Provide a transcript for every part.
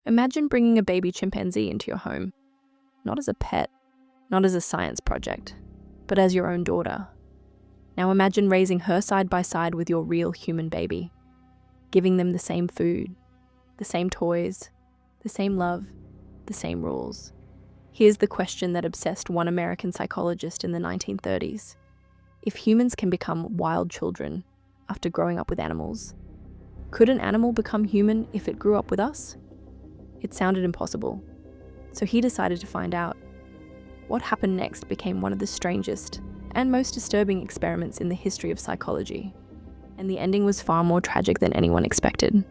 Imagine bringing a baby chimpanzee into your home, not as a pet, not as a science project, but as your own daughter. Now imagine raising her side by side with your real human baby, giving them the same food, the same toys, the same love, the same rules. Here's the question that obsessed one American psychologist in the 1930s. If humans can become wild children after growing up with animals, could an animal become human if it grew up with us? It sounded impossible, so he decided to find out. What happened next became one of the strangest and most disturbing experiments in the history of psychology, and the ending was far more tragic than anyone expected.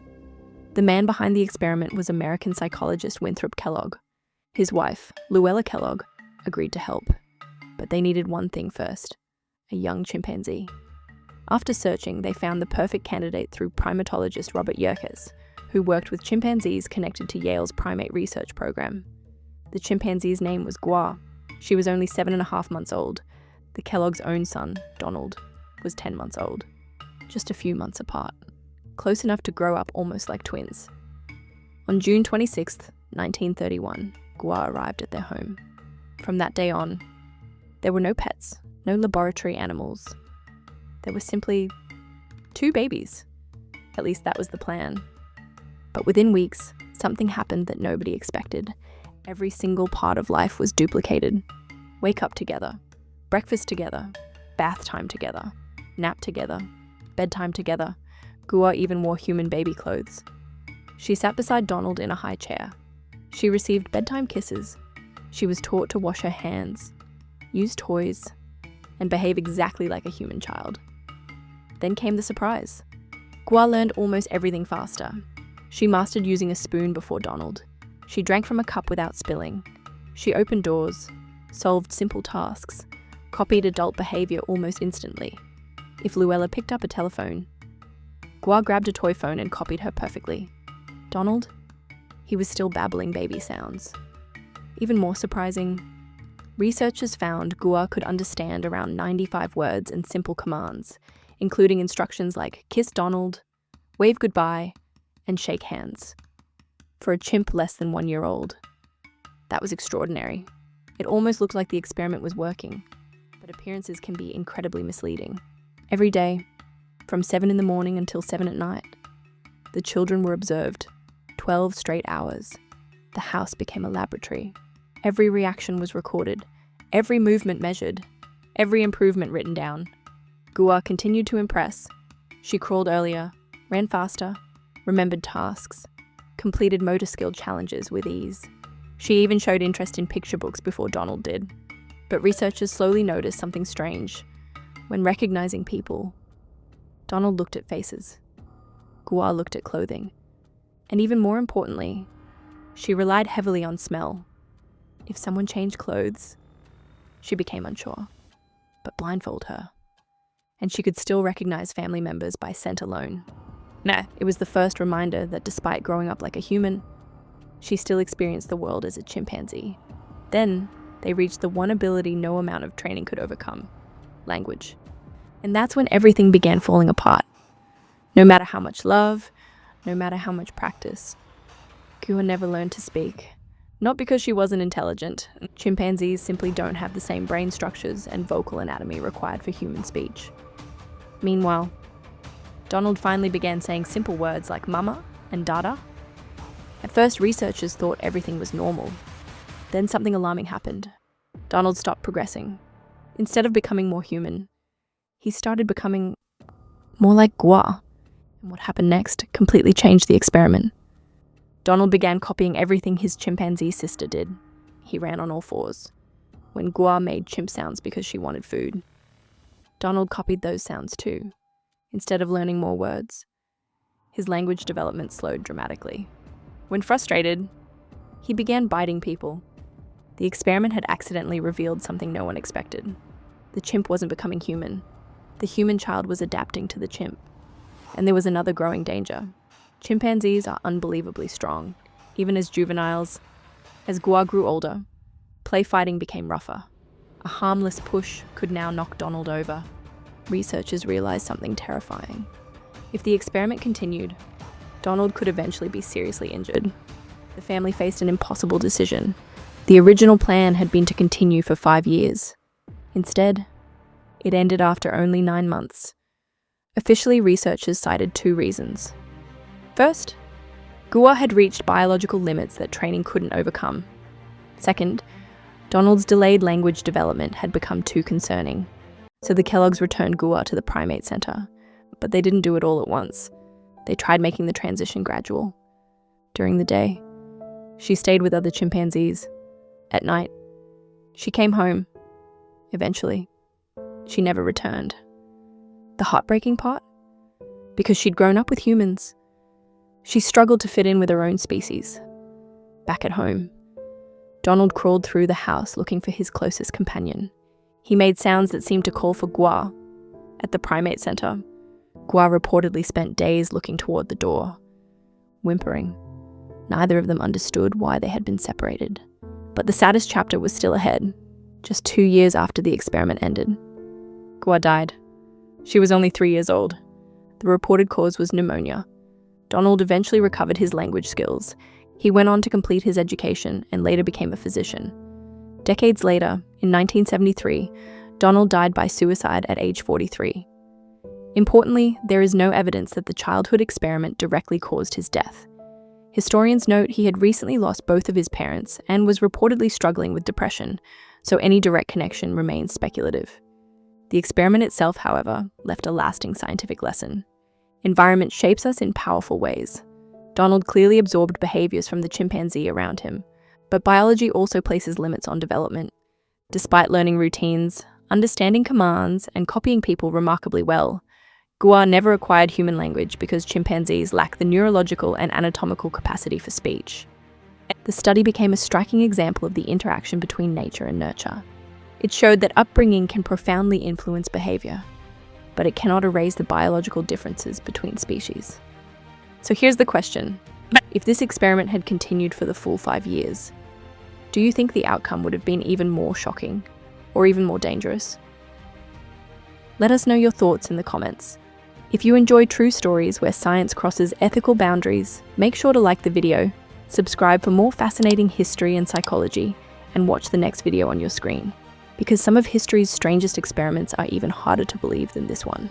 The man behind the experiment was American psychologist Winthrop Kellogg. His wife, Luella Kellogg, agreed to help, but they needed one thing first: a young chimpanzee. After searching, they found the perfect candidate through primatologist Robert Yerkes, who worked with chimpanzees connected to Yale's primate research program. The chimpanzee's name was Gua. She was only 7.5 months old. The Kellogg's own son, Donald, was 10 months old, just a few months apart, close enough to grow up almost like twins. On June 26, 1931, Gua arrived at their home. From that day on, there were no pets, no laboratory animals. There were simply 2 babies. At least that was the plan. But within weeks, something happened that nobody expected. Every single part of life was duplicated. Wake up together, breakfast together, bath time together, nap together, bedtime together. Gua even wore human baby clothes. She sat beside Donald in a high chair. She received bedtime kisses. She was taught to wash her hands, use toys, and behave exactly like a human child. Then came the surprise. Gua learned almost everything faster. She mastered using a spoon before Donald. She drank from a cup without spilling. She opened doors, solved simple tasks, copied adult behavior almost instantly. If Luella picked up a telephone, Gua grabbed a toy phone and copied her perfectly. Donald? He was still babbling baby sounds. Even more surprising, researchers found Gua could understand around 95 words and simple commands, including instructions like kiss Donald, wave goodbye, and shake hands. For a chimp less than 1 year old, that was extraordinary. It almost looked like the experiment was working, but appearances can be incredibly misleading. Every day, from 7 in the morning until 7 at night, the children were observed, 12 straight hours. The house became a laboratory. Every reaction was recorded, every movement measured, every improvement written down. Gua continued to impress. She crawled earlier, ran faster, remembered tasks, completed motor skill challenges with ease. She even showed interest in picture books before Donald did. But researchers slowly noticed something strange. When recognizing people, Donald looked at faces. Gua looked at clothing. And even more importantly, she relied heavily on smell. If someone changed clothes, she became unsure. But blindfold her, and she could still recognize family members by scent alone. It was the first reminder that despite growing up like a human, she still experienced the world as a chimpanzee. Then, they reached the one ability no amount of training could overcome: language. And that's when everything began falling apart. No matter how much love, no matter how much practice, Gua never learned to speak. Not because she wasn't intelligent. Chimpanzees simply don't have the same brain structures and vocal anatomy required for human speech. Meanwhile, Donald finally began saying simple words like mama and dada. At first, researchers thought everything was normal. Then something alarming happened. Donald stopped progressing. Instead of becoming more human, he started becoming more like Gua. And what happened next completely changed the experiment. Donald began copying everything his chimpanzee sister did. He ran on all fours. When Gua made chimp sounds because she wanted food, Donald copied those sounds too. Instead of learning more words, his language development slowed dramatically. When frustrated, he began biting people. The experiment had accidentally revealed something no one expected. The chimp wasn't becoming human. The human child was adapting to the chimp. And there was another growing danger. Chimpanzees are unbelievably strong, even as juveniles. As Gua grew older, play fighting became rougher. A harmless push could now knock Donald over. Researchers realized something terrifying. If the experiment continued, Donald could eventually be seriously injured. The family faced an impossible decision. The original plan had been to continue for 5 years. Instead, it ended after only 9 months. Officially, researchers cited 2 reasons. First, Gua had reached biological limits that training couldn't overcome. Second, Donald's delayed language development had become too concerning. So the Kellogg's returned Gua to the primate center. But they didn't do it all at once. They tried making the transition gradual. During the day, she stayed with other chimpanzees. At night, she came home. Eventually, she never returned. The heartbreaking part? Because she'd grown up with humans. She struggled to fit in with her own species. Back at home, Donald crawled through the house looking for his closest companion. He made sounds that seemed to call for Gua. At the primate center, Gua reportedly spent days looking toward the door, whimpering. Neither of them understood why they had been separated. But the saddest chapter was still ahead. Just 2 years after the experiment ended, Gua died. She was only 3 years old. The reported cause was pneumonia. Donald eventually recovered his language skills. He went on to complete his education and later became a physician. Decades later, in 1973, Donald died by suicide at age 43. Importantly, there is no evidence that the childhood experiment directly caused his death. Historians note he had recently lost both of his parents and was reportedly struggling with depression, so any direct connection remains speculative. The experiment itself, however, left a lasting scientific lesson. Environment shapes us in powerful ways. Donald clearly absorbed behaviors from the chimpanzee around him, but biology also places limits on development. Despite learning routines, understanding commands, and copying people remarkably well, Gua never acquired human language because chimpanzees lack the neurological and anatomical capacity for speech. The study became a striking example of the interaction between nature and nurture. It showed that upbringing can profoundly influence behavior, but it cannot erase the biological differences between species. So here's the question. If this experiment had continued for the full 5 years, do you think the outcome would have been even more shocking or even more dangerous? Let us know your thoughts in the comments. If you enjoy true stories where science crosses ethical boundaries, make sure to like the video, subscribe for more fascinating history and psychology, and watch the next video on your screen, because some of history's strangest experiments are even harder to believe than this one.